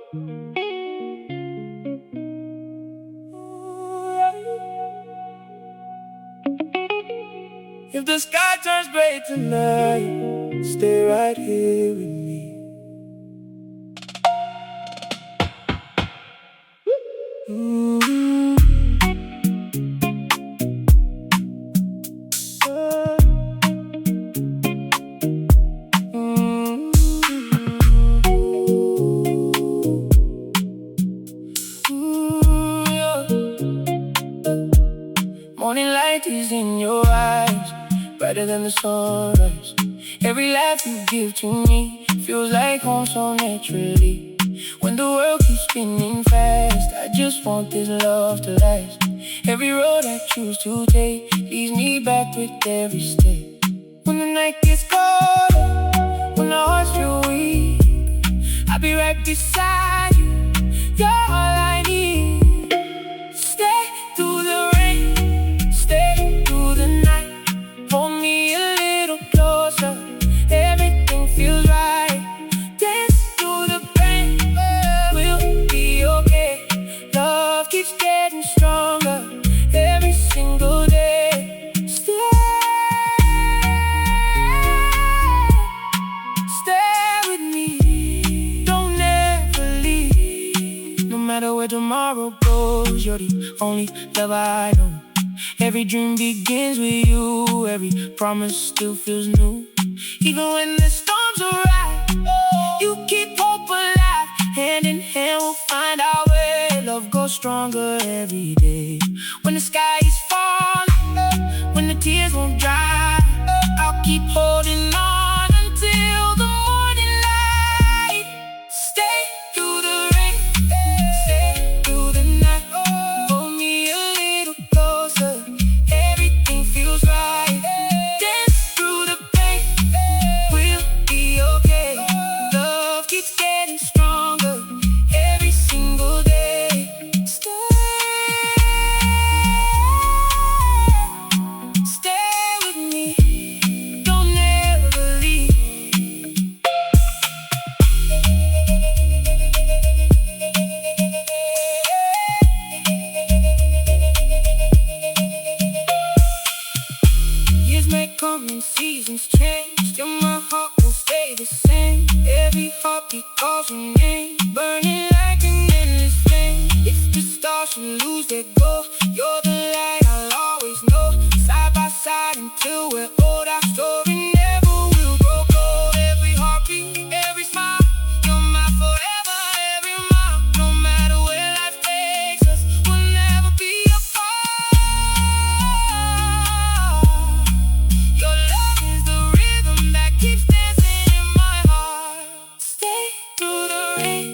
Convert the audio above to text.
If the sky turns gray tonight, stay right here with me. Morning light is in your eyes, brighter than the sunrise. Every laugh you give to me feels like home so naturally. When the world keeps spinning fast, I just want this love to last. Every road I choose to take leads me back with every step. When the night gets colder, when the hearts feel weak, I'll be right beside you. You're all I need. Stay through the rain, stay through the night. Hold me a little closer, everything feels right. Dance through the pain, we'll be okay. Love keeps getting stronger every single day. Stay with me, don't ever leave. No matter where tomorrow goes, you're the only love I know. Every dream begins with you, every promise still feels new. Even when the storms arise, you keep hope alive. Hand in hand we'll find our way. Love grows stronger every day. When the sky is falling, when the tears won't dry, I'll keep holding on until the morning light. Stay through the rain, stay through the night. Hold me a little closer, everything feels right. Dance through the pain, we'll be okay. Love keeps getting stronger every single day. Stay with me, don't ever leave. Years may come and seasons change, still my heart will stay the same. Every heartbeat calls your name, burning like an endless flame. If the stars should lose their glow, you're the light I'll always know. Side by side until we're old, our story never will grow cold. Every heartbeat, every smile, you're my forever, every mile. No matter where life takes us, we'll never be apart. Your love is the rhythm that keeps dancing in my heart. Stay through the rain,